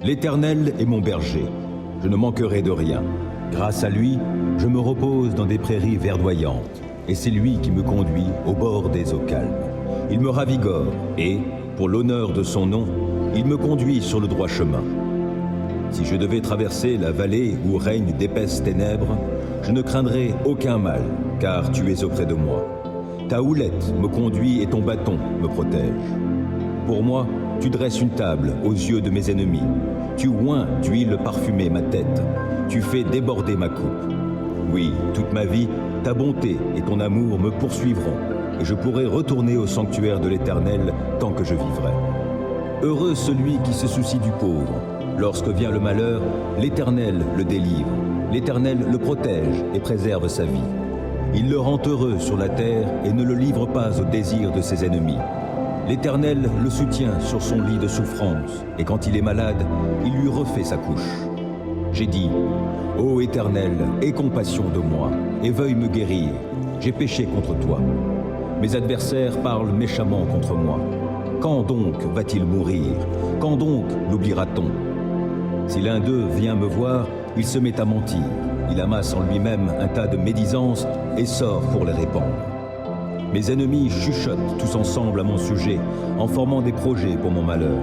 L'Éternel est mon berger, je ne manquerai de rien. Grâce à lui, je me repose dans des prairies verdoyantes, et c'est lui qui me conduit au bord des eaux calmes. Il me ravigore, et, pour l'honneur de son nom, il me conduit sur le droit chemin. Si je devais traverser la vallée où règnent d'épaisses ténèbres, je ne craindrai aucun mal, car tu es auprès de moi. Ta houlette me conduit et ton bâton me protège. Pour moi, tu dresses une table aux yeux de mes ennemis. Tu oins d'huile parfumée ma tête. Tu fais déborder ma coupe. Oui, toute ma vie, ta bonté et ton amour me poursuivront, et je pourrai retourner au sanctuaire de l'Éternel tant que je vivrai. Heureux celui qui se soucie du pauvre. Lorsque vient le malheur, l'Éternel le délivre. L'Éternel le protège et préserve sa vie. Il le rend heureux sur la terre et ne le livre pas au désir de ses ennemis. L'Éternel le soutient sur son lit de souffrance, et quand il est malade, il lui refait sa couche. J'ai dit, ô Éternel, aie compassion de moi, et veuille me guérir. J'ai péché contre toi. Mes adversaires parlent méchamment contre moi. Quand donc va-t-il mourir? Quand donc l'oubliera-t-on? Si l'un d'eux vient me voir, il se met à mentir. Il amasse en lui-même un tas de médisances et sort pour les répandre. Mes ennemis chuchotent tous ensemble à mon sujet, en formant des projets pour mon malheur.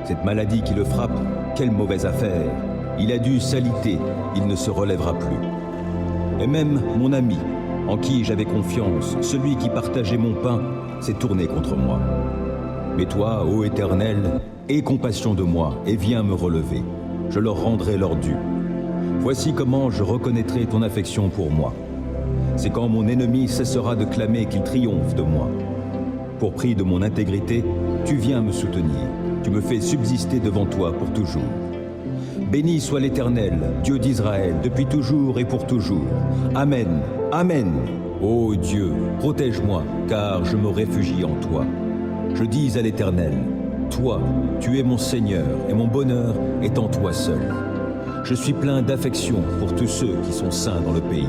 Cette maladie qui le frappe, quelle mauvaise affaire! Il a dû s'aliter, il ne se relèvera plus. Et même mon ami, en qui j'avais confiance, celui qui partageait mon pain, s'est tourné contre moi. Mais toi, ô Éternel, aie compassion de moi et viens me relever. Je leur rendrai leur dû. Voici comment je reconnaîtrai ton affection pour moi. C'est quand mon ennemi cessera de clamer qu'il triomphe de moi. Pour prix de mon intégrité, tu viens me soutenir. Tu me fais subsister devant toi pour toujours. Béni soit l'Éternel, Dieu d'Israël, depuis toujours et pour toujours. Amen, Amen. Ô Dieu, protège-moi, car je me réfugie en toi. Je dis à l'Éternel, toi, tu es mon Seigneur, et mon bonheur est en toi seul. Je suis plein d'affection pour tous ceux qui sont saints dans le pays.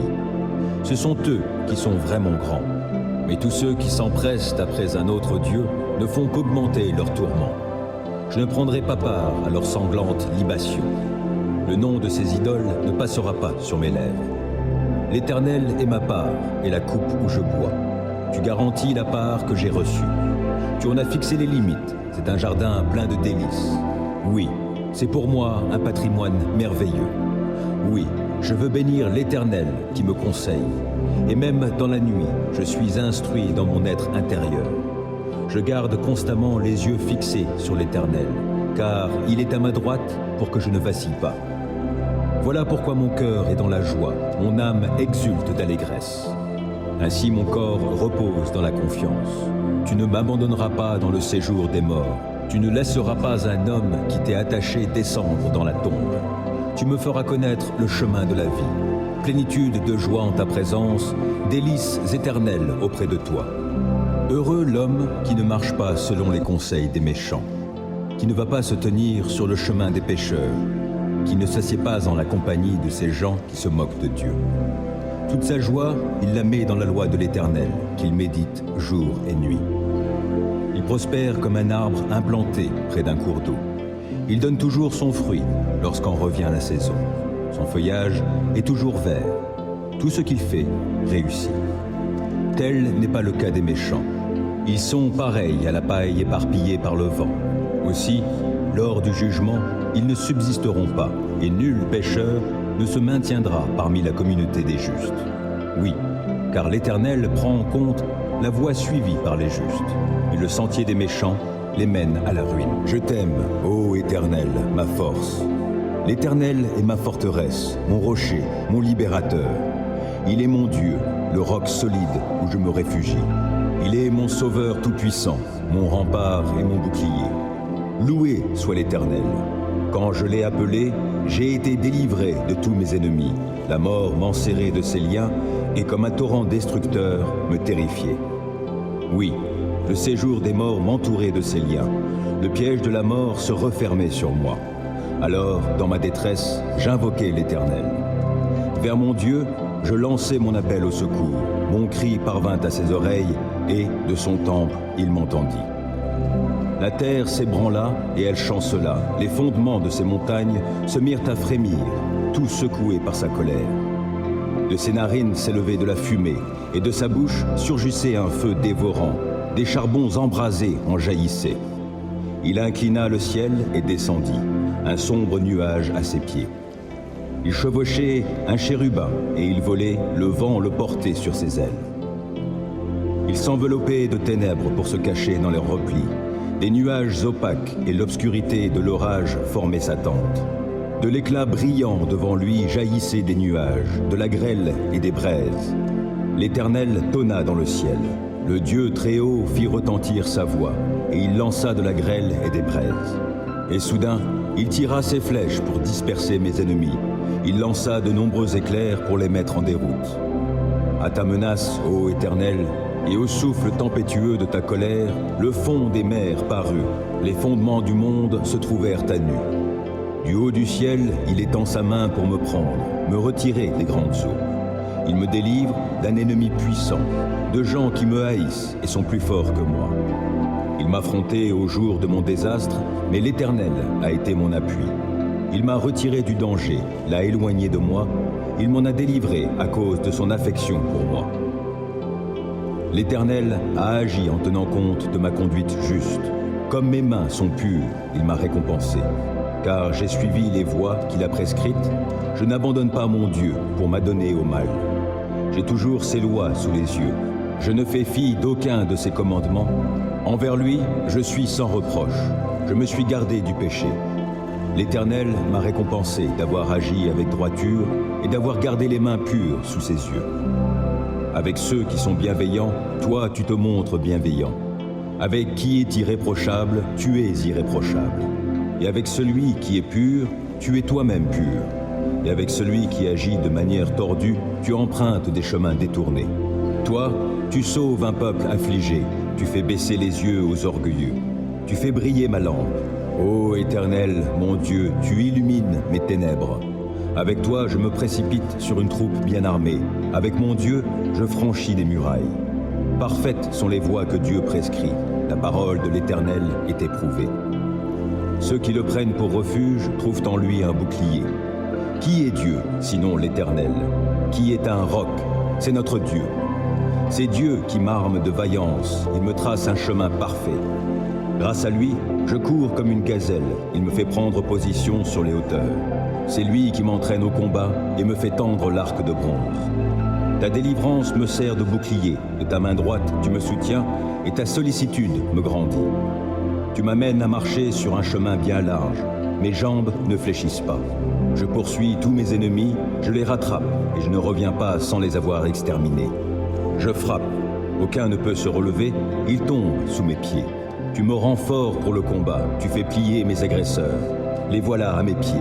Ce sont eux qui sont vraiment grands. Mais tous ceux qui s'empressent après un autre Dieu ne font qu'augmenter leur tourment. Je ne prendrai pas part à leurs sanglantes libations. Le nom de ces idoles ne passera pas sur mes lèvres. L'Éternel est ma part et la coupe où je bois. Tu garantis la part que j'ai reçue. Tu en as fixé les limites. C'est un jardin plein de délices. Oui, c'est pour moi un patrimoine merveilleux. Oui, je veux bénir l'Éternel qui me conseille. Et même dans la nuit, je suis instruit dans mon être intérieur. Je garde constamment les yeux fixés sur l'Éternel, car il est à ma droite pour que je ne vacille pas. Voilà pourquoi mon cœur est dans la joie, mon âme exulte d'allégresse. Ainsi mon corps repose dans la confiance. Tu ne m'abandonneras pas dans le séjour des morts. Tu ne laisseras pas un homme qui t'est attaché descendre dans la tombe. Tu me feras connaître le chemin de la vie. Plénitude de joie en ta présence, délices éternelles auprès de toi. Heureux l'homme qui ne marche pas selon les conseils des méchants, qui ne va pas se tenir sur le chemin des pécheurs, qui ne s'assied pas en la compagnie de ces gens qui se moquent de Dieu. Toute sa joie, il la met dans la loi de l'Éternel, qu'il médite jour et nuit. Il prospère comme un arbre implanté près d'un cours d'eau. Il donne toujours son fruit lorsqu'en revient la saison. Son feuillage est toujours vert. Tout ce qu'il fait réussit. Tel n'est pas le cas des méchants. Ils sont pareils à la paille éparpillée par le vent. Aussi, lors du jugement, ils ne subsisteront pas, et nul pécheur ne se maintiendra parmi la communauté des justes. Oui, car l'Éternel prend en compte la voie suivie par les justes, et le sentier des méchants les mène à la ruine. Je t'aime, ô Éternel, ma force. L'Éternel est ma forteresse, mon rocher, mon libérateur. Il est mon Dieu, le roc solide où je me réfugie. Il est mon sauveur tout-puissant, mon rempart et mon bouclier. Loué soit l'Éternel. Quand je l'ai appelé, j'ai été délivré de tous mes ennemis. La mort m'enserrait de ses liens et comme un torrent destructeur me terrifiait. Oui, le séjour des morts m'entourait de ses liens. Le piège de la mort se refermait sur moi. Alors, dans ma détresse, j'invoquai l'Éternel. Vers mon Dieu, je lançai mon appel au secours. Mon cri parvint à ses oreilles et, de son temple, il m'entendit. La terre s'ébranla et elle chancela. Les fondements de ces montagnes se mirent à frémir, tout secoués par sa colère. De ses narines s'élevait de la fumée, et de sa bouche surgissait un feu dévorant. Des charbons embrasés en jaillissaient. Il inclina le ciel et descendit, un sombre nuage à ses pieds. Il chevauchait un chérubin, et il volait, le vent le portait sur ses ailes. Il s'enveloppait de ténèbres pour se cacher dans leurs replis. Des nuages opaques et l'obscurité de l'orage formaient sa tente. De l'éclat brillant devant lui jaillissaient des nuages, de la grêle et des braises. L'Éternel tonna dans le ciel. Le Dieu très haut fit retentir sa voix, et il lança de la grêle et des braises. Et soudain, il tira ses flèches pour disperser mes ennemis. Il lança de nombreux éclairs pour les mettre en déroute. À ta menace, ô Éternel, et au souffle tempétueux de ta colère, le fond des mers parut, les fondements du monde se trouvèrent à nu. Du haut du ciel, il étend sa main pour me prendre, me retirer des grandes eaux. Il me délivre d'un ennemi puissant, de gens qui me haïssent et sont plus forts que moi. Il m'affrontait au jour de mon désastre, mais l'Éternel a été mon appui. Il m'a retiré du danger, l'a éloigné de moi, il m'en a délivré à cause de son affection pour moi. L'Éternel a agi en tenant compte de ma conduite juste. Comme mes mains sont pures, il m'a récompensé. Car j'ai suivi les voies qu'il a prescrites, je n'abandonne pas mon Dieu pour m'adonner au mal. J'ai toujours ses lois sous les yeux. Je ne fais fi d'aucun de ses commandements. Envers lui, je suis sans reproche. Je me suis gardé du péché. L'Éternel m'a récompensé d'avoir agi avec droiture et d'avoir gardé les mains pures sous ses yeux. Avec ceux qui sont bienveillants, toi tu te montres bienveillant. Avec qui est irréprochable, tu es irréprochable. Et avec celui qui est pur, tu es toi-même pur. Et avec celui qui agit de manière tordue, tu empruntes des chemins détournés. Toi, tu sauves un peuple affligé, tu fais baisser les yeux aux orgueilleux. Tu fais briller ma lampe. Ô Éternel, mon Dieu, tu illumines mes ténèbres. Avec toi, je me précipite sur une troupe bien armée. Avec mon Dieu, je franchis des murailles. Parfaites sont les voies que Dieu prescrit. La parole de l'Éternel est éprouvée. Ceux qui le prennent pour refuge trouvent en lui un bouclier. Qui est Dieu, sinon l'Éternel? Qui est un roc? C'est notre Dieu. C'est Dieu qui m'arme de vaillance. Il me trace un chemin parfait. Grâce à lui, je cours comme une gazelle. Il me fait prendre position sur les hauteurs. C'est lui qui m'entraîne au combat et me fait tendre l'arc de bronze. Ta délivrance me sert de bouclier. De ta main droite, tu me soutiens et ta sollicitude me grandit. Tu m'amènes à marcher sur un chemin bien large. Mes jambes ne fléchissent pas. Je poursuis tous mes ennemis, je les rattrape et je ne reviens pas sans les avoir exterminés. Je frappe, aucun ne peut se relever, ils tombent sous mes pieds. Tu me rends fort pour le combat, tu fais plier mes agresseurs. Les voilà à mes pieds.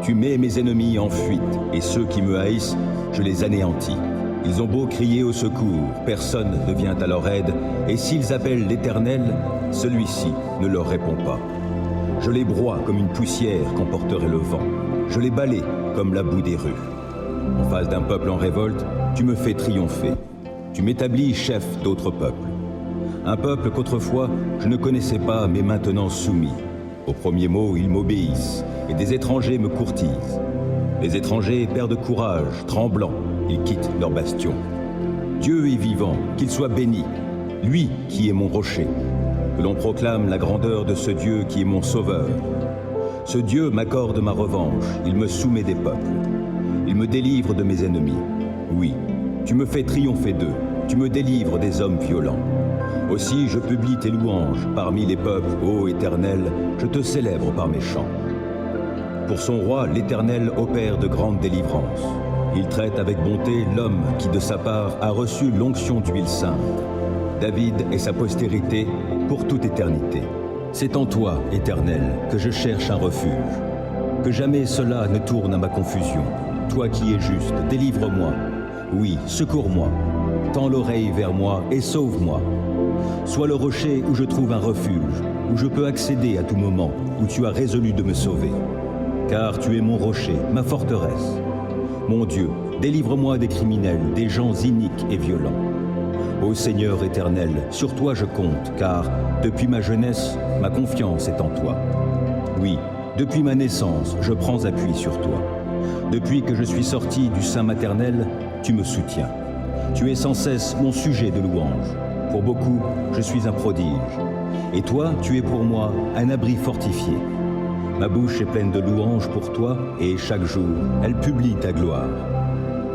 Tu mets mes ennemis en fuite et ceux qui me haïssent, je les anéantis. Ils ont beau crier au secours, personne ne vient à leur aide, et s'ils appellent l'Éternel, celui-ci ne leur répond pas. Je les broie comme une poussière qu'emporterait le vent. Je les balaie comme la boue des rues. En face d'un peuple en révolte, tu me fais triompher. Tu m'établis chef d'autres peuples. Un peuple qu'autrefois je ne connaissais pas, mais maintenant soumis. Au premier mot, ils m'obéissent, et des étrangers me courtisent. Les étrangers perdent courage, tremblants, ils quittent leur bastion. Dieu est vivant, qu'il soit béni, lui qui est mon rocher. Que l'on proclame la grandeur de ce Dieu qui est mon sauveur. Ce Dieu m'accorde ma revanche, il me soumet des peuples. Il me délivre de mes ennemis. Oui, tu me fais triompher d'eux, tu me délivres des hommes violents. Aussi je publie tes louanges parmi les peuples, ô Éternel, je te célèbre par mes chants. Pour son roi, l'Éternel opère de grandes délivrances. Il traite avec bonté l'homme qui de sa part a reçu l'onction d'huile sainte. David et sa postérité pour toute éternité. C'est en toi, Éternel, que je cherche un refuge. Que jamais cela ne tourne à ma confusion. Toi qui es juste, délivre-moi. Oui, secours-moi. Tends l'oreille vers moi et sauve-moi. Sois le rocher où je trouve un refuge, où je peux accéder à tout moment, où tu as résolu de me sauver. Car tu es mon rocher, ma forteresse. Mon Dieu, délivre-moi des criminels, des gens iniques et violents. Ô Seigneur éternel, sur toi je compte, car depuis ma jeunesse, ma confiance est en toi. Oui, depuis ma naissance, je prends appui sur toi. Depuis que je suis sorti du sein maternel, tu me soutiens. Tu es sans cesse mon sujet de louange. Pour beaucoup, je suis un prodige. Et toi, tu es pour moi un abri fortifié. Ma bouche est pleine de louanges pour toi, et chaque jour, elle publie ta gloire.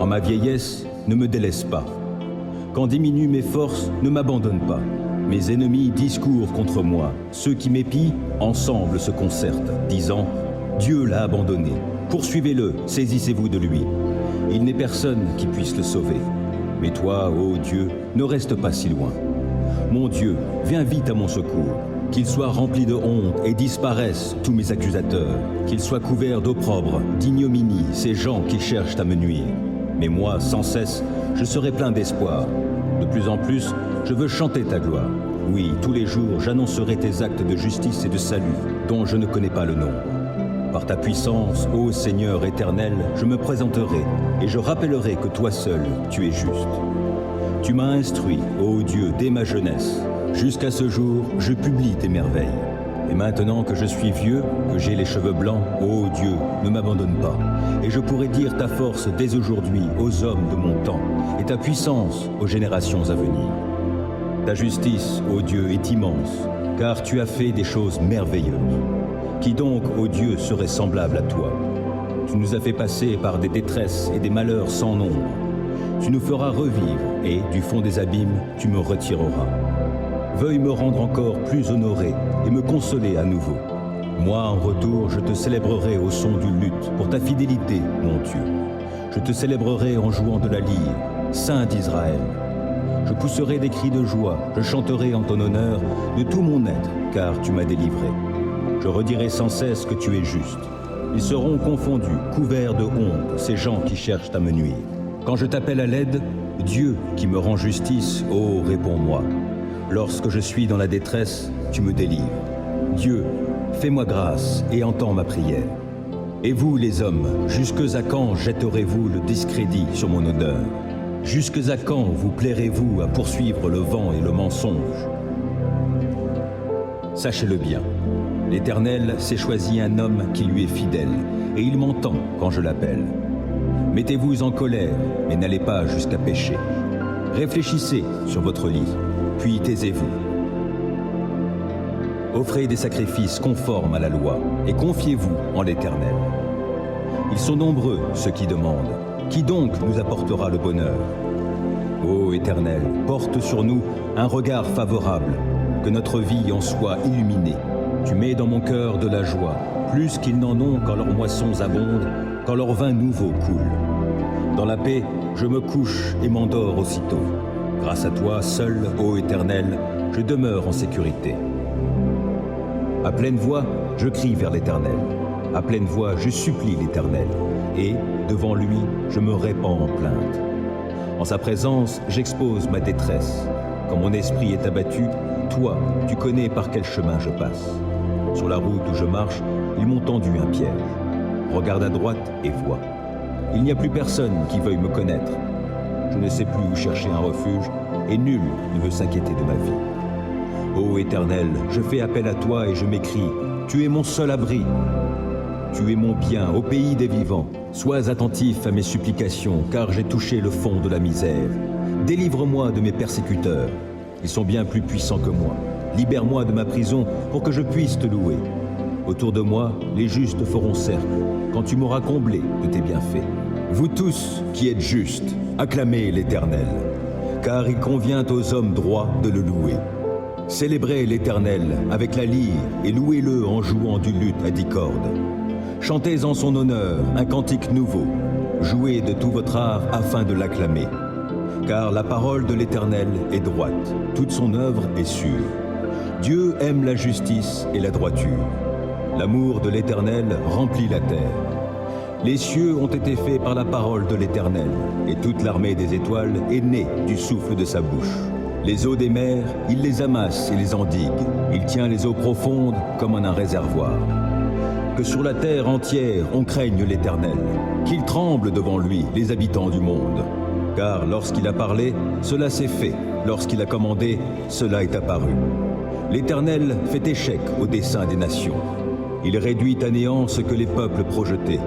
En ma vieillesse, ne me délaisse pas. Quand diminuent mes forces, ne m'abandonne pas. Mes ennemis discourent contre moi. Ceux qui m'épient, ensemble se concertent, disant « Dieu l'a abandonné. Poursuivez-le, saisissez-vous de lui. Il n'est personne qui puisse le sauver. Mais toi, ô Dieu, ne reste pas si loin. Mon Dieu, viens vite à mon secours. Qu'ils soient remplis de honte et disparaissent tous mes accusateurs. Qu'ils soient couverts d'opprobre, d'ignominie, ces gens qui cherchent à me nuire. Mais moi, sans cesse, je serai plein d'espoir. De plus en plus, je veux chanter ta gloire. Oui, tous les jours, j'annoncerai tes actes de justice et de salut, dont je ne connais pas le nombre. Par ta puissance, ô Seigneur éternel, je me présenterai et je rappellerai que toi seul, tu es juste. Tu m'as instruit, ô Dieu, dès ma jeunesse. Jusqu'à ce jour, je publie tes merveilles. Et maintenant que je suis vieux, que j'ai les cheveux blancs, ô Dieu, ne m'abandonne pas. Et je pourrai dire ta force dès aujourd'hui aux hommes de mon temps, et ta puissance aux générations à venir. Ta justice, ô Dieu, est immense, car tu as fait des choses merveilleuses. Qui donc, ô Dieu, serait semblable à toi? Tu nous as fait passer par des détresses et des malheurs sans nombre. Tu nous feras revivre, et, du fond des abîmes, tu me retireras. Veuille me rendre encore plus honoré et me consoler à nouveau. Moi, en retour, je te célébrerai au son d'une lutte pour ta fidélité, mon Dieu. Je te célébrerai en jouant de la lyre, Saint d'Israël. Je pousserai des cris de joie, je chanterai en ton honneur de tout mon être, car tu m'as délivré. Je redirai sans cesse que tu es juste. Ils seront confondus, couverts de honte, ces gens qui cherchent à me nuire. Quand je t'appelle à l'aide, Dieu qui me rend justice, ô réponds-moi. Lorsque je suis dans la détresse, tu me délivres. Dieu, fais-moi grâce et entends ma prière. Et vous, les hommes, jusque à quand jetterez-vous le discrédit sur mon honneur? Jusque à quand vous plairez-vous à poursuivre le vent et le mensonge? Sachez-le bien, l'Éternel s'est choisi un homme qui lui est fidèle, et il m'entend quand je l'appelle. Mettez-vous en colère, mais n'allez pas jusqu'à pécher. Réfléchissez sur votre lit, puis taisez-vous. Offrez des sacrifices conformes à la loi, et confiez-vous en l'Éternel. Ils sont nombreux, ceux qui demandent. Qui donc nous apportera le bonheur? Ô Éternel, porte sur nous un regard favorable, que notre vie en soit illuminée. Tu mets dans mon cœur de la joie, plus qu'ils n'en ont quand leurs moissons abondent, quand leur vin nouveau coule. Dans la paix, je me couche et m'endors aussitôt. Grâce à toi, seul, ô Éternel, je demeure en sécurité. À pleine voix, je crie vers l'Éternel. À pleine voix, je supplie l'Éternel. Et, devant lui, je me répands en plainte. En sa présence, j'expose ma détresse. Quand mon esprit est abattu, toi, tu connais par quel chemin je passe. Sur la route où je marche, ils m'ont tendu un piège. Regarde à droite et vois. Il n'y a plus personne qui veuille me connaître. Je ne sais plus où chercher un refuge, et nul ne veut s'inquiéter de ma vie. Ô Éternel, je fais appel à toi et je m'écrie, tu es mon seul abri. Tu es mon bien au pays des vivants. Sois attentif à mes supplications, car j'ai touché le fond de la misère. Délivre-moi de mes persécuteurs. Ils sont bien plus puissants que moi. Libère-moi de ma prison pour que je puisse te louer. Autour de moi, les justes feront cercle, quand tu m'auras comblé de tes bienfaits. Vous tous qui êtes justes, acclamez l'Éternel, car il convient aux hommes droits de le louer. Célébrez l'Éternel avec la lyre et louez-le en jouant du luth à 10 cordes. Chantez en son honneur un cantique nouveau. Jouez de tout votre art afin de l'acclamer. Car la parole de l'Éternel est droite, toute son œuvre est sûre. Dieu aime la justice et la droiture. L'amour de l'Éternel remplit la terre. Les cieux ont été faits par la parole de l'Éternel, et toute l'armée des étoiles est née du souffle de sa bouche. Les eaux des mers, il les amasse et les endigue. Il tient les eaux profondes comme en un réservoir. Que sur la terre entière on craigne l'Éternel, qu'ils tremblent devant lui, les habitants du monde. car lorsqu'il a parlé, cela s'est fait, lorsqu'il a commandé, cela est apparu. L'Éternel fait échec au dessein des nations. Il réduit à néant ce que les peuples projetaient.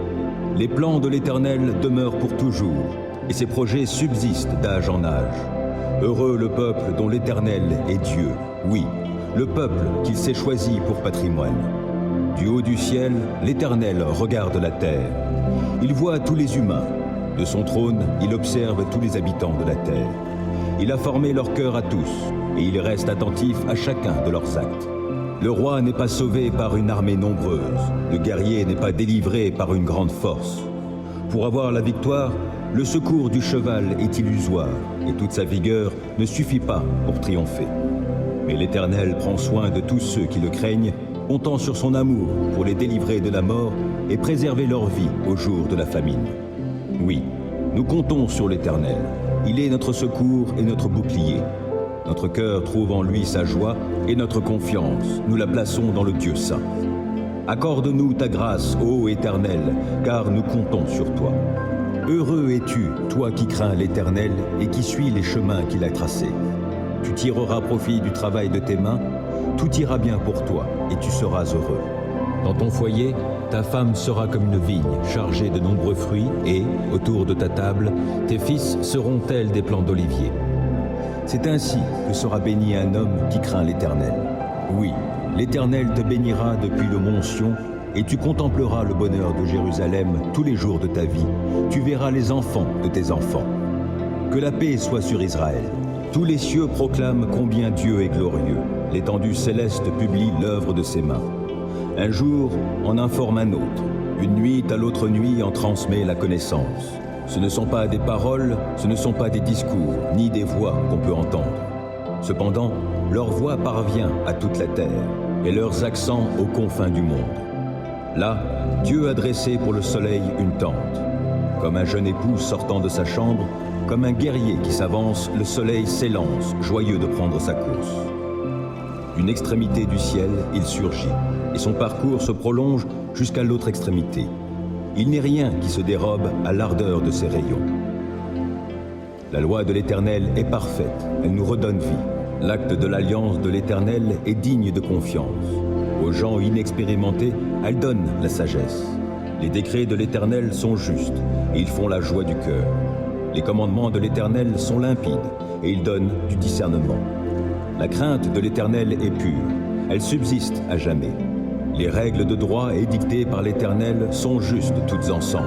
Les plans de l'Éternel demeurent pour toujours, et ses projets subsistent d'âge en âge. Heureux le peuple dont l'Éternel est Dieu, oui, le peuple qu'il s'est choisi pour patrimoine. Du haut du ciel, l'Éternel regarde la terre. Il voit tous les humains. De son trône, il observe tous les habitants de la terre. Il a formé leur cœur à tous, et il reste attentif à chacun de leurs actes. Le roi n'est pas sauvé par une armée nombreuse, le guerrier n'est pas délivré par une grande force. Pour avoir la victoire, le secours du cheval est illusoire, et toute sa vigueur ne suffit pas pour triompher. Mais l'Éternel prend soin de tous ceux qui le craignent, comptant sur son amour pour les délivrer de la mort et préserver leur vie au jour de la famine. Oui, nous comptons sur l'Éternel. Il est notre secours et notre bouclier. Notre cœur trouve en lui sa joie et notre confiance, nous la plaçons dans le Dieu saint. Accorde-nous ta grâce, ô Éternel, car nous comptons sur toi. Heureux es-tu, toi qui crains l'Éternel et qui suis les chemins qu'il a tracés. Tu tireras profit du travail de tes mains, tout ira bien pour toi et tu seras heureux. Dans ton foyer, ta femme sera comme une vigne chargée de nombreux fruits et, autour de ta table, tes fils seront tels des plants d'olivier. C'est ainsi que sera béni un homme qui craint l'Éternel. Oui, l'Éternel te bénira depuis le mont Sion, et tu contempleras le bonheur de Jérusalem tous les jours de ta vie. Tu verras les enfants de tes enfants. Que la paix soit sur Israël. Tous les cieux proclament combien Dieu est glorieux. L'étendue céleste publie l'œuvre de ses mains. Un jour en informe un autre. Une nuit à l'autre nuit en transmet la connaissance. Ce ne sont pas des paroles, ce ne sont pas des discours, ni des voix qu'on peut entendre. Cependant, leur voix parvient à toute la terre, et leurs accents aux confins du monde. Là, Dieu a dressé pour le soleil une tente. Comme un jeune époux sortant de sa chambre, comme un guerrier qui s'avance, le soleil s'élance, joyeux de prendre sa course. D'une extrémité du ciel, il surgit, et son parcours se prolonge jusqu'à l'autre extrémité. Il n'est rien qui se dérobe à l'ardeur de ses rayons. La loi de l'Éternel est parfaite, elle nous redonne vie. L'acte de l'alliance de l'Éternel est digne de confiance. Aux gens inexpérimentés, elle donne la sagesse. Les décrets de l'Éternel sont justes, et ils font la joie du cœur. Les commandements de l'Éternel sont limpides, et ils donnent du discernement. La crainte de l'Éternel est pure, elle subsiste à jamais. Les règles de droit édictées par l'Éternel sont justes toutes ensemble.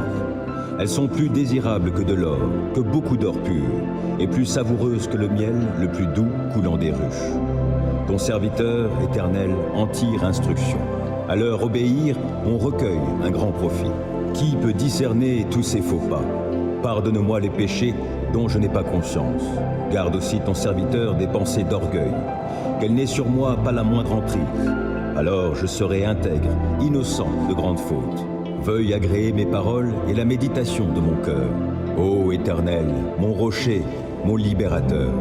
Elles sont plus désirables que de l'or, que beaucoup d'or pur, et plus savoureuses que le miel, le plus doux coulant des ruches. Ton serviteur, Éternel, en tire instruction. À leur obéir, on recueille un grand profit. Qui peut discerner tous ces faux pas? Pardonne-moi les péchés dont je n'ai pas conscience. Garde aussi ton serviteur des pensées d'orgueil, qu'elle n'ait sur moi pas la moindre emprise. Alors je serai intègre, innocent de grandes fautes. Veuille agréer mes paroles et la méditation de mon cœur. Ô Éternel, mon rocher, mon libérateur.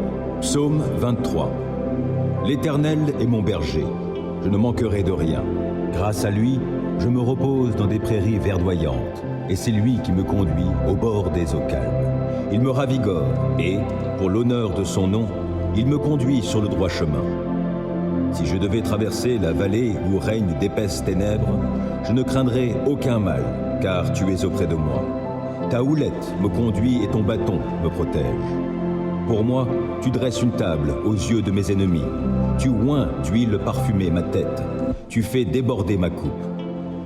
Psaume 23. L'Éternel est mon berger, je ne manquerai de rien. Grâce à lui, je me repose dans des prairies verdoyantes, et c'est lui qui me conduit au bord des eaux calmes. Il me ravigore, et, pour l'honneur de son nom, il me conduit sur le droit chemin. Si je devais traverser la vallée où règnent d'épaisses ténèbres, je ne craindrai aucun mal, car tu es auprès de moi. Ta houlette me conduit et ton bâton me protège. Pour moi, tu dresses une table aux yeux de mes ennemis. Tu oins d'huile parfumée ma tête. Tu fais déborder ma coupe.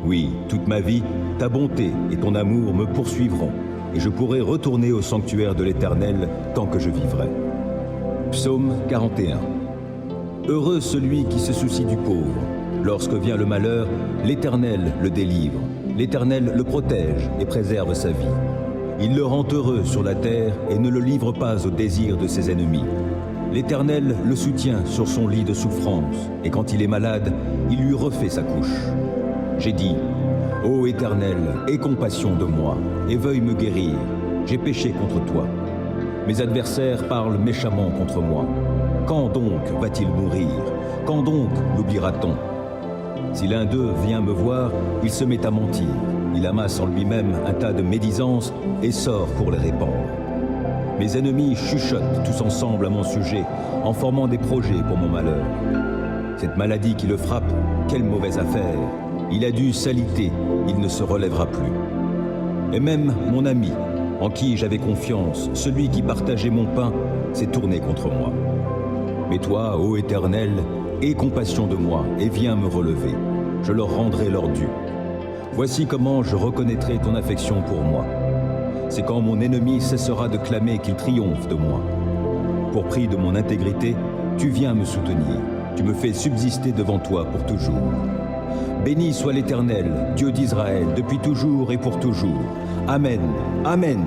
Oui, toute ma vie, ta bonté et ton amour me poursuivront, et je pourrai retourner au sanctuaire de l'Éternel tant que je vivrai. Psaume 41. Heureux celui qui se soucie du pauvre. Lorsque vient le malheur, l'Éternel le délivre. L'Éternel le protège et préserve sa vie. Il le rend heureux sur la terre et ne le livre pas au désir de ses ennemis. L'Éternel le soutient sur son lit de souffrance, et quand il est malade, il lui refait sa couche. J'ai dit, ô Éternel, aie compassion de moi, et veuille me guérir. J'ai péché contre toi. Mes adversaires parlent méchamment contre moi. Quand donc va-t-il mourir? Quand donc l'oubliera-t-on? Si l'un d'eux vient me voir, il se met à mentir. Il amasse en lui-même un tas de médisances et sort pour les répandre. Mes ennemis chuchotent tous ensemble à mon sujet, en formant des projets pour mon malheur. Cette maladie qui le frappe, quelle mauvaise affaire. Il a dû s'aliter, il ne se relèvera plus. Et même mon ami, en qui j'avais confiance, celui qui partageait mon pain, s'est tourné contre moi. Mais toi, ô Éternel, aie compassion de moi et viens me relever. Je leur rendrai leur dû. Voici comment je reconnaîtrai ton affection pour moi. C'est quand mon ennemi cessera de clamer qu'il triomphe de moi. Pour prix de mon intégrité, tu viens me soutenir. Tu me fais subsister devant toi pour toujours. Béni soit l'Éternel, Dieu d'Israël, depuis toujours et pour toujours. Amen. Amen.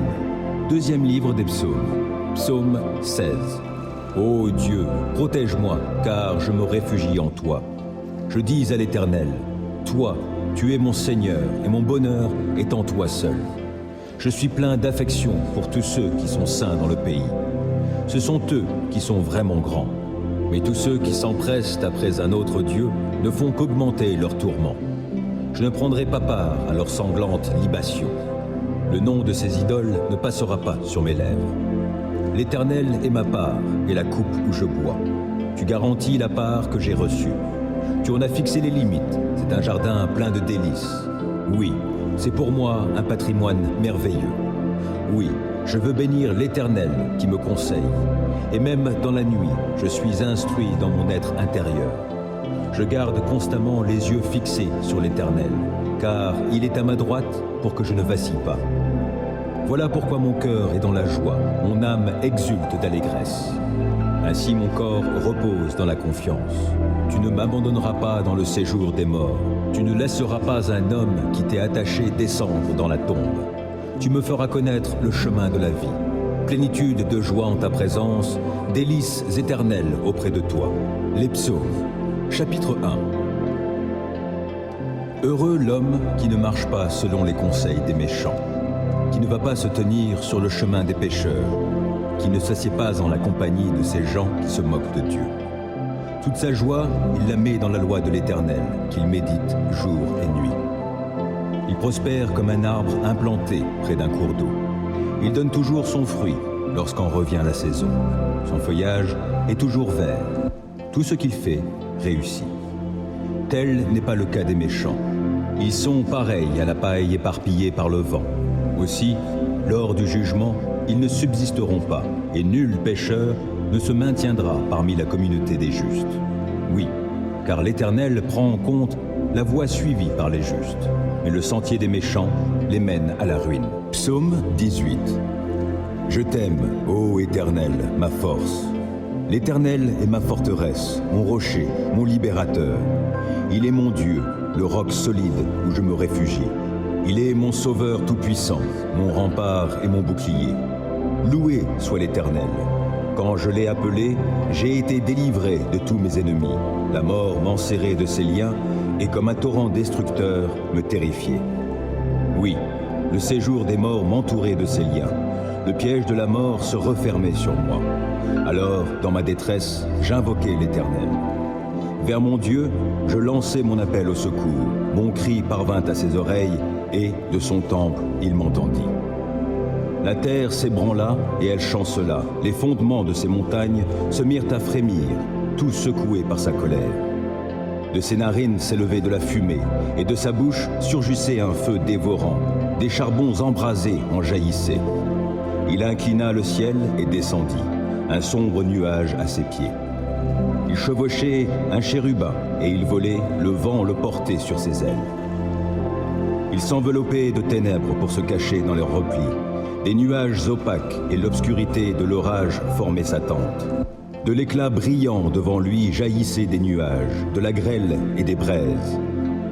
Deuxième livre des psaumes. Psaume 16. Ô Dieu, protège-moi, car je me réfugie en toi. Je dis à l'Éternel, toi, tu es mon Seigneur, et mon bonheur est en toi seul. Je suis plein d'affection pour tous ceux qui sont saints dans le pays. Ce sont eux qui sont vraiment grands. Mais tous ceux qui s'empressent après un autre Dieu ne font qu'augmenter leurs tourments. Je ne prendrai pas part à leurs sanglantes libations. Le nom de ces idoles ne passera pas sur mes lèvres. L'Éternel est ma part et la coupe où je bois. Tu garantis la part que j'ai reçue. Tu en as fixé les limites. C'est un jardin plein de délices. Oui, c'est pour moi un patrimoine merveilleux. Oui, je veux bénir l'Éternel qui me conseille. Et même dans la nuit, je suis instruit dans mon être intérieur. Je garde constamment les yeux fixés sur l'Éternel, car il est à ma droite pour que je ne vacille pas. Voilà pourquoi mon cœur est dans la joie, mon âme exulte d'allégresse. Ainsi mon corps repose dans la confiance. Tu ne m'abandonneras pas dans le séjour des morts. Tu ne laisseras pas un homme qui t'est attaché descendre dans la tombe. Tu me feras connaître le chemin de la vie. Plénitude de joie en ta présence, délices éternelles auprès de toi. Les psaumes, chapitre 1. Heureux l'homme qui ne marche pas selon les conseils des méchants, qui ne va pas se tenir sur le chemin des pécheurs, qui ne s'assied pas en la compagnie de ces gens qui se moquent de Dieu. Toute sa joie, il la met dans la loi de l'Éternel, qu'il médite jour et nuit. Il prospère comme un arbre implanté près d'un cours d'eau. Il donne toujours son fruit lorsqu'en revient la saison. Son feuillage est toujours vert. Tout ce qu'il fait réussit. Tel n'est pas le cas des méchants. Ils sont pareils à la paille éparpillée par le vent. Aussi, lors du jugement, ils ne subsisteront pas, et nul pécheur ne se maintiendra parmi la communauté des justes. Oui, car l'Éternel prend en compte la voie suivie par les justes, mais le sentier des méchants les mène à la ruine. Psaume 18. Je t'aime, ô Éternel, ma force. L'Éternel est ma forteresse, mon rocher, mon libérateur. Il est mon Dieu, le roc solide où je me réfugie. Il est mon sauveur tout-puissant, mon rempart et mon bouclier. Loué soit l'Éternel. Quand je l'ai appelé, j'ai été délivré de tous mes ennemis. La mort m'enserrait de ses liens et comme un torrent destructeur me terrifiait. Oui, le séjour des morts m'entourait de ses liens. Le piège de la mort se refermait sur moi. Alors, dans ma détresse, j'invoquai l'Éternel. Vers mon Dieu, je lançai mon appel au secours. Mon cri parvint à ses oreilles et, de son temple, il m'entendit. La terre s'ébranla et elle chancela. Les fondements de ces montagnes se mirent à frémir, tout secoués par sa colère. De ses narines s'élevait de la fumée, et de sa bouche surgissait un feu dévorant. Des charbons embrasés en jaillissaient. Il inclina le ciel et descendit, un sombre nuage à ses pieds. Il chevauchait un chérubin, et il volait, le vent le portait sur ses ailes. Il s'enveloppait de ténèbres pour se cacher dans leurs replis. Des nuages opaques et l'obscurité de l'orage formaient sa tente. De l'éclat brillant devant lui jaillissaient des nuages, de la grêle et des braises.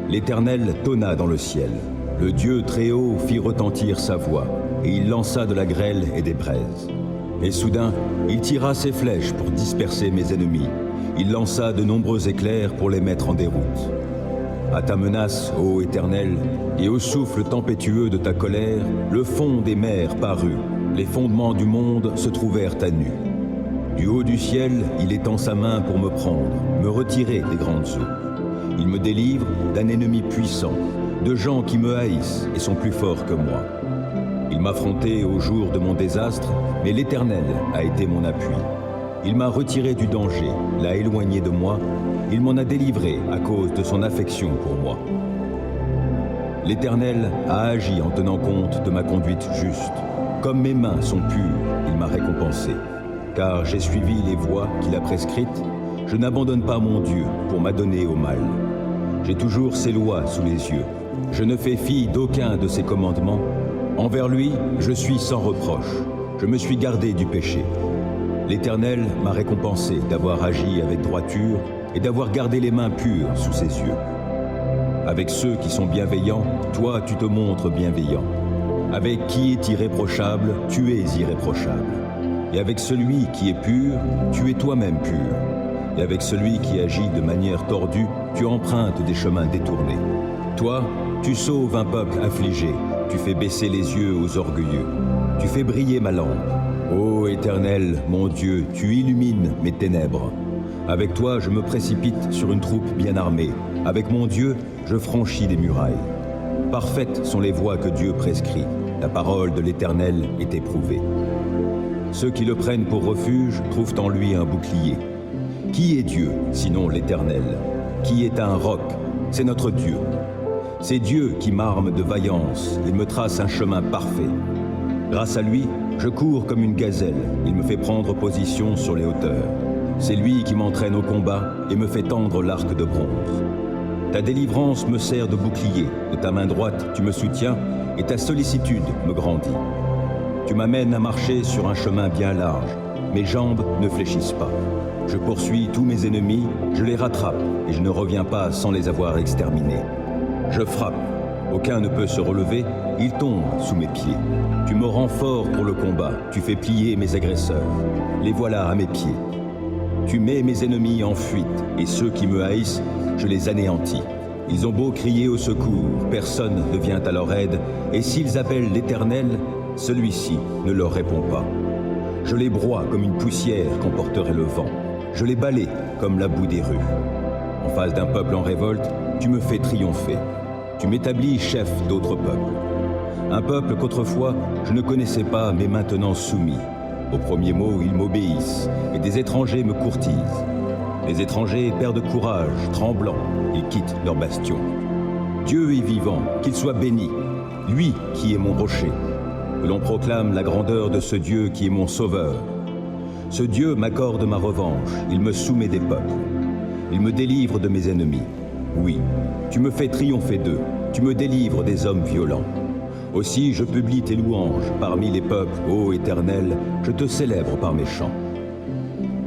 L'Éternel tonna dans le ciel. Le Dieu très haut fit retentir sa voix, et il lança de la grêle et des braises. Et soudain, il tira ses flèches pour disperser mes ennemis. Il lança de nombreux éclairs pour les mettre en déroute. À ta menace, ô Éternel, et au souffle tempétueux de ta colère, le fond des mers parut, les fondements du monde se trouvèrent à nu. Du haut du ciel, il étend sa main pour me prendre, me retirer des grandes eaux. Il me délivre d'un ennemi puissant, de gens qui me haïssent et sont plus forts que moi. Il m'affrontait au jour de mon désastre, mais l'Éternel a été mon appui. Il m'a retiré du danger, l'a éloigné de moi, il m'en a délivré à cause de son affection pour moi. L'Éternel a agi en tenant compte de ma conduite juste. Comme mes mains sont pures, il m'a récompensé. Car j'ai suivi les voies qu'il a prescrites, je n'abandonne pas mon Dieu pour m'adonner au mal. J'ai toujours ses lois sous les yeux. Je ne fais fi d'aucun de ses commandements. Envers lui, je suis sans reproche. Je me suis gardé du péché. L'Éternel m'a récompensé d'avoir agi avec droiture et d'avoir gardé les mains pures sous ses yeux. Avec ceux qui sont bienveillants, toi tu te montres bienveillant. Avec qui est irréprochable, tu es irréprochable. Et avec celui qui est pur, tu es toi-même pur. Et avec celui qui agit de manière tordue, tu empruntes des chemins détournés. Toi, tu sauves un peuple affligé, tu fais baisser les yeux aux orgueilleux. Tu fais briller ma lampe. Ô Éternel, mon Dieu, tu illumines mes ténèbres. Avec toi, je me précipite sur une troupe bien armée. Avec mon Dieu, je franchis des murailles. Parfaites sont les voies que Dieu prescrit. La parole de l'Éternel est éprouvée. Ceux qui le prennent pour refuge trouvent en lui un bouclier. Qui est Dieu, sinon l'Éternel? Qui est un roc? C'est notre Dieu. C'est Dieu qui m'arme de vaillance. Il me trace un chemin parfait. Grâce à lui, je cours comme une gazelle. Il me fait prendre position sur les hauteurs. C'est lui qui m'entraîne au combat et me fait tendre l'arc de bronze. Ta délivrance me sert de bouclier. De ta main droite, tu me soutiens et ta sollicitude me grandit. Tu m'amènes à marcher sur un chemin bien large. Mes jambes ne fléchissent pas. Je poursuis tous mes ennemis, je les rattrape et je ne reviens pas sans les avoir exterminés. Je frappe. Aucun ne peut se relever, ils tombent sous mes pieds. Tu me rends fort pour le combat, tu fais plier mes agresseurs. Les voilà à mes pieds. Tu mets mes ennemis en fuite, et ceux qui me haïssent, je les anéantis. Ils ont beau crier au secours, personne ne vient à leur aide, et s'ils appellent l'Éternel, celui-ci ne leur répond pas. Je les broie comme une poussière qu'emporterait le vent. Je les balaie comme la boue des rues. En face d'un peuple en révolte, tu me fais triompher. Tu m'établis chef d'autres peuples. Un peuple qu'autrefois je ne connaissais pas, mais maintenant soumis. Au premier mot, ils m'obéissent, et des étrangers me courtisent. Les étrangers perdent courage, tremblants, ils quittent leur bastion. Dieu est vivant, qu'il soit béni, lui qui est mon rocher. Que l'on proclame la grandeur de ce Dieu qui est mon sauveur. Ce Dieu m'accorde ma revanche, il me soumet des peuples. Il me délivre de mes ennemis. Oui, tu me fais triompher d'eux, tu me délivres des hommes violents. Aussi je publie tes louanges parmi les peuples, ô Éternel, je te célèbre par mes chants.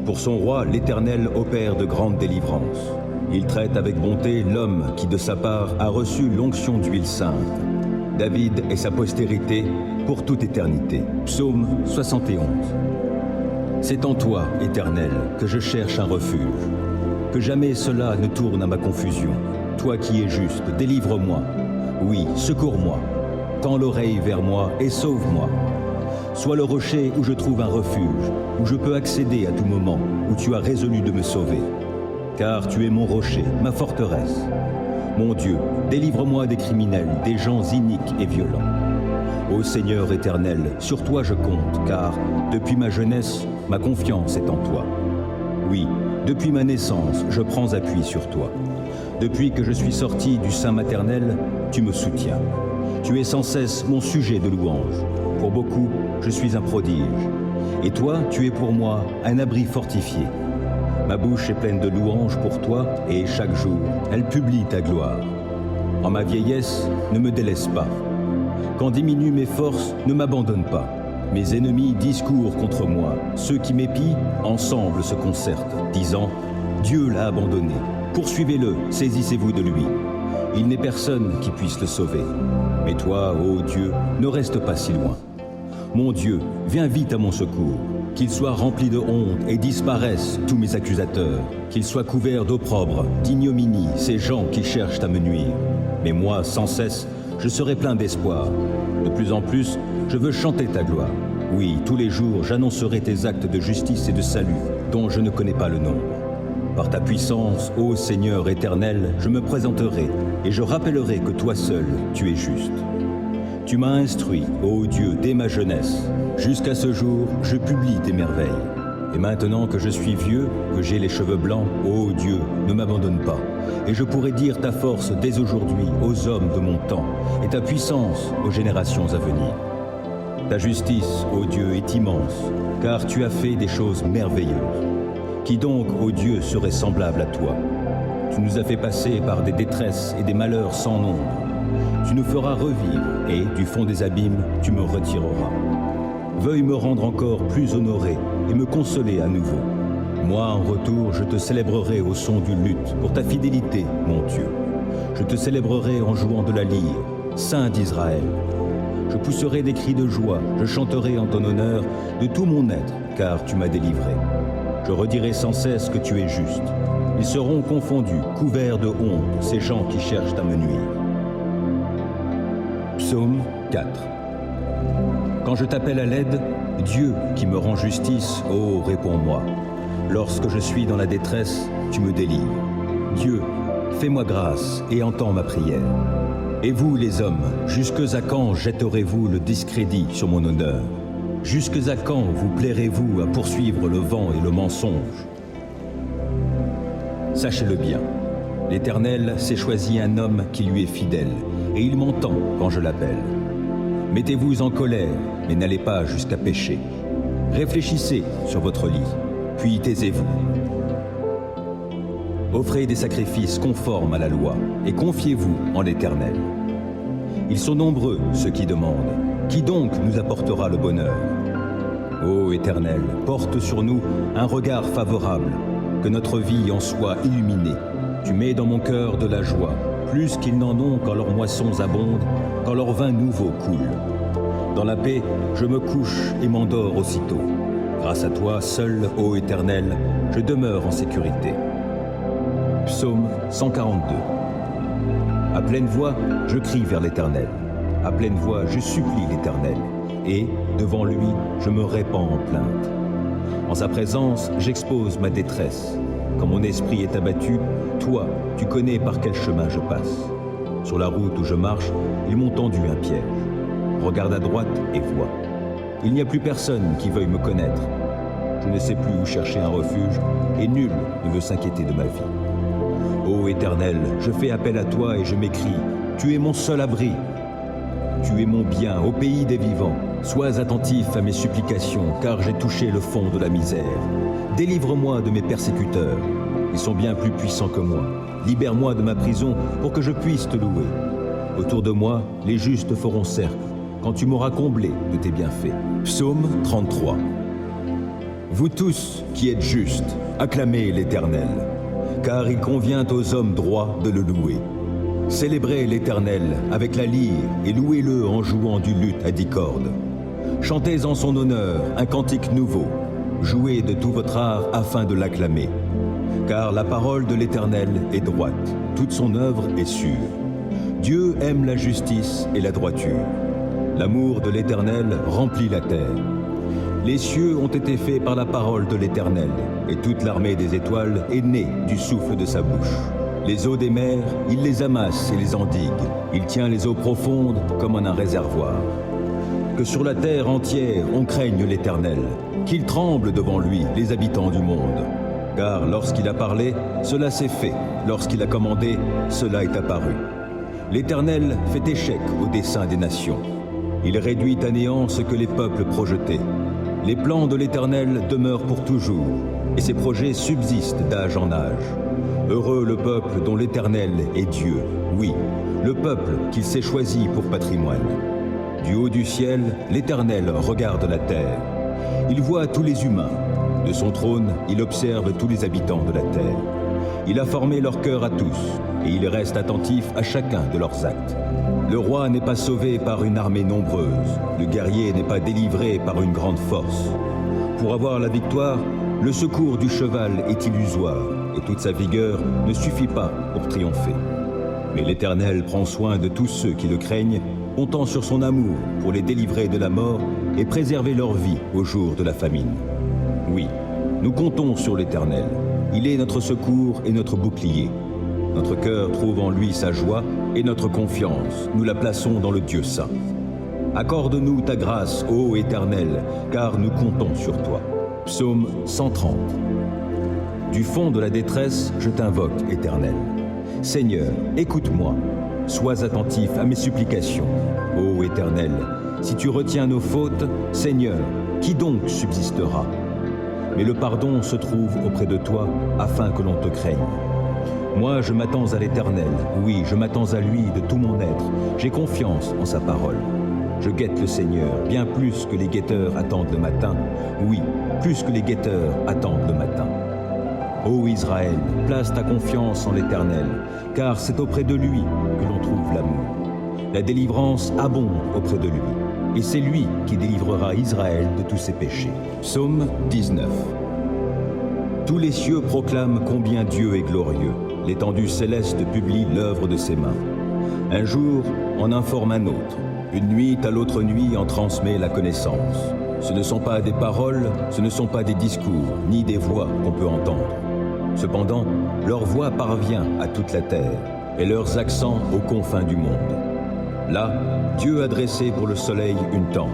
Pour son roi, l'Éternel opère de grandes délivrances. Il traite avec bonté l'homme qui de sa part a reçu l'onction d'huile sainte. David et sa postérité pour toute éternité. Psaume 71. C'est en toi, Éternel, que je cherche un refuge. Que jamais cela ne tourne à ma confusion. Toi qui es juste, délivre-moi. Oui, secours-moi. Tends l'oreille vers moi et sauve-moi. Sois le rocher où je trouve un refuge, où je peux accéder à tout moment, où tu as résolu de me sauver. Car tu es mon rocher, ma forteresse. Mon Dieu, délivre-moi des criminels, des gens iniques et violents. Ô Seigneur éternel, sur toi je compte, car depuis ma jeunesse, ma confiance est en toi. Oui, depuis ma naissance, je prends appui sur toi. Depuis que je suis sorti du sein maternel, tu me soutiens. Tu es sans cesse mon sujet de louange. Pour beaucoup, je suis un prodige. Et toi, tu es pour moi un abri fortifié. Ma bouche est pleine de louanges pour toi, et chaque jour, elle publie ta gloire. En ma vieillesse, ne me délaisse pas. Quand diminuent mes forces, ne m'abandonne pas. Mes ennemis discourent contre moi. Ceux qui m'épient, ensemble se concertent, disant « Dieu l'a abandonné. Poursuivez-le, saisissez-vous de lui. Il n'est personne qui puisse le sauver. Mais toi, ô Dieu, ne reste pas si loin. Mon Dieu, viens vite à mon secours. Qu'ils soient remplis de honte et disparaissent tous mes accusateurs. Qu'ils soient couverts d'opprobre, d'ignominie, ces gens qui cherchent à me nuire. Mais moi, sans cesse, je serai plein d'espoir. De plus en plus, je veux chanter ta gloire. Oui, tous les jours, j'annoncerai tes actes de justice et de salut, dont je ne connais pas le nombre. Par ta puissance, ô Seigneur éternel, je me présenterai et je rappellerai que toi seul, tu es juste. Tu m'as instruit, ô Dieu, dès ma jeunesse. Jusqu'à ce jour, je publie tes merveilles. Et maintenant que je suis vieux, que j'ai les cheveux blancs, ô Dieu, ne m'abandonne pas. Et je pourrai dire ta force dès aujourd'hui aux hommes de mon temps, et ta puissance aux générations à venir. Ta justice, ô Dieu, est immense, car tu as fait des choses merveilleuses. Qui donc, ô Dieu, serait semblable à toi? Tu nous as fait passer par des détresses et des malheurs sans nombre. Tu nous feras revivre, et du fond des abîmes, tu me retireras. Veuille me rendre encore plus honoré et me consoler à nouveau. Moi, en retour, je te célébrerai au son du luth pour ta fidélité, mon Dieu. Je te célébrerai en jouant de la lyre, Saint d'Israël. Je pousserai des cris de joie, je chanterai en ton honneur de tout mon être, car tu m'as délivré. Je redirai sans cesse que tu es juste. Ils seront confondus, couverts de honte, ces gens qui cherchent à me nuire. Psaume 4. Quand je t'appelle à l'aide, Dieu qui me rend justice, ô réponds-moi. Lorsque je suis dans la détresse, tu me délivres. Dieu, fais-moi grâce et entends ma prière. Et vous, les hommes, jusque à quand jetterez-vous le discrédit sur mon honneur? Jusque à quand vous plairez-vous à poursuivre le vent et le mensonge? Sachez-le bien, l'Éternel s'est choisi un homme qui lui est fidèle, et il m'entend quand je l'appelle. Mettez-vous en colère, mais n'allez pas jusqu'à pécher. Réfléchissez sur votre lit, puis taisez-vous. Offrez des sacrifices conformes à la loi, et confiez-vous en l'Éternel. Ils sont nombreux, ceux qui demandent. Qui donc nous apportera le bonheur? Ô Éternel, porte sur nous un regard favorable, que notre vie en soit illuminée. Tu mets dans mon cœur de la joie, plus qu'ils n'en ont quand leurs moissons abondent, quand leur vin nouveau coule. Dans la paix, je me couche et m'endors aussitôt. Grâce à toi, seul, ô Éternel, je demeure en sécurité. Psaume 142. À pleine voix, je crie vers l'Éternel. À pleine voix, je supplie l'Éternel. Et, devant lui, je me répands en plainte. En sa présence, j'expose ma détresse. Quand mon esprit est abattu, toi, tu connais par quel chemin je passe. Sur la route où je marche, ils m'ont tendu un piège. Regarde à droite et vois. Il n'y a plus personne qui veuille me connaître. Je ne sais plus où chercher un refuge, et nul ne veut s'inquiéter de ma vie. Ô Éternel, je fais appel à toi et je m'écrie, tu es mon seul abri. Tu es mon bien au pays des vivants. Sois attentif à mes supplications, car j'ai touché le fond de la misère. Délivre-moi de mes persécuteurs. Ils sont bien plus puissants que moi. Libère-moi de ma prison pour que je puisse te louer. Autour de moi, les justes feront cercle, quand tu m'auras comblé de tes bienfaits. Psaume 33. Vous tous qui êtes justes, acclamez l'Éternel, car il convient aux hommes droits de le louer. Célébrez l'Éternel avec la lyre et louez-le en jouant du luth à 10 cordes. Chantez en son honneur un cantique nouveau. Jouez de tout votre art afin de l'acclamer. Car la parole de l'Éternel est droite, toute son œuvre est sûre. Dieu aime la justice et la droiture. L'amour de l'Éternel remplit la terre. Les cieux ont été faits par la parole de l'Éternel, et toute l'armée des étoiles est née du souffle de sa bouche. Les eaux des mers, il les amasse et les endigue. Il tient les eaux profondes comme en un réservoir. Que sur la terre entière on craigne l'Éternel, qu'il tremble devant lui les habitants du monde. Car lorsqu'il a parlé, cela s'est fait. Lorsqu'il a commandé, cela est apparu. L'Éternel fait échec au dessein des nations. Il réduit à néant ce que les peuples projetaient. Les plans de l'Éternel demeurent pour toujours, et ses projets subsistent d'âge en âge. Heureux le peuple dont l'Éternel est Dieu, oui, le peuple qu'il s'est choisi pour patrimoine. Du haut du ciel, l'Éternel regarde la terre. Il voit tous les humains. De son trône, il observe tous les habitants de la terre. Il a formé leur cœur à tous, et il reste attentif à chacun de leurs actes. Le roi n'est pas sauvé par une armée nombreuse, le guerrier n'est pas délivré par une grande force. Pour avoir la victoire, le secours du cheval est illusoire, et toute sa vigueur ne suffit pas pour triompher. Mais l'Éternel prend soin de tous ceux qui le craignent, comptant sur son amour pour les délivrer de la mort et préserver leur vie au jour de la famine. Oui, nous comptons sur l'Éternel. Il est notre secours et notre bouclier. Notre cœur trouve en lui sa joie et notre confiance, nous la plaçons dans le Dieu saint. Accorde-nous ta grâce, ô Éternel, car nous comptons sur toi. Psaume 130. Du fond de la détresse, je t'invoque, Éternel. Seigneur, écoute-moi. Sois attentif à mes supplications. Ô Éternel, si tu retiens nos fautes, Seigneur, qui donc subsistera? Mais le pardon se trouve auprès de toi, afin que l'on te craigne. Moi, je m'attends à l'Éternel. Oui, je m'attends à lui de tout mon être. J'ai confiance en sa parole. Je guette le Seigneur, bien plus que les guetteurs attendent le matin. Oui, plus que les guetteurs attendent le matin. Ô Israël, place ta confiance en l'Éternel, car c'est auprès de lui que l'on trouve l'amour. La délivrance abonde auprès de lui, et c'est lui qui délivrera Israël de tous ses péchés. Psaume 19. Tous les cieux proclament combien Dieu est glorieux. L'étendue céleste publie l'œuvre de ses mains. Un jour en informe un autre. Une nuit à l'autre nuit en transmet la connaissance. Ce ne sont pas des paroles, ce ne sont pas des discours, ni des voix qu'on peut entendre. Cependant, leur voix parvient à toute la terre, et leurs accents aux confins du monde. Là, Dieu a dressé pour le soleil une tente.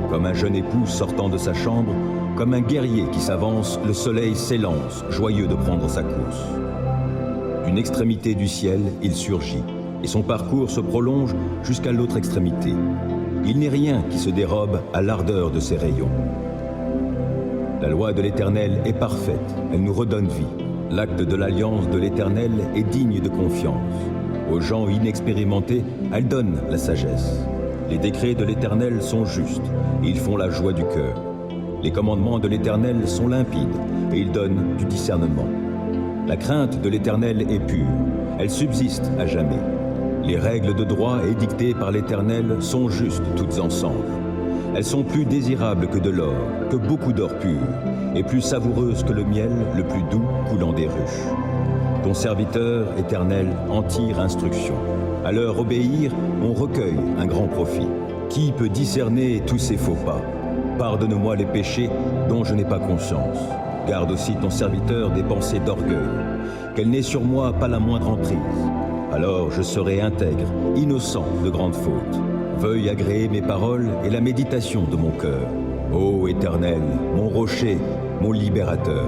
Comme un jeune époux sortant de sa chambre, comme un guerrier qui s'avance, le soleil s'élance, joyeux de prendre sa course. D'une extrémité du ciel, il surgit, et son parcours se prolonge jusqu'à l'autre extrémité. Il n'est rien qui se dérobe à l'ardeur de ses rayons. La loi de l'Éternel est parfaite, elle nous redonne vie. L'acte de l'alliance de l'Éternel est digne de confiance. Aux gens inexpérimentés, elle donne la sagesse. Les décrets de l'Éternel sont justes, et ils font la joie du cœur. Les commandements de l'Éternel sont limpides, et ils donnent du discernement. La crainte de l'Éternel est pure, elle subsiste à jamais. Les règles de droit édictées par l'Éternel sont justes toutes ensemble. Elles sont plus désirables que de l'or, que beaucoup d'or pur, et plus savoureuses que le miel, le plus doux coulant des ruches. Ton serviteur, Éternel, en tire instruction. À leur obéir, on recueille un grand profit. Qui peut discerner tous ces faux pas? Pardonne-moi les péchés dont je n'ai pas conscience. Garde aussi ton serviteur des pensées d'orgueil, qu'elle n'ait sur moi pas la moindre emprise. Alors je serai intègre, innocent de grandes fautes. Veuille agréer mes paroles et la méditation de mon cœur. Ô Éternel, mon rocher, mon libérateur.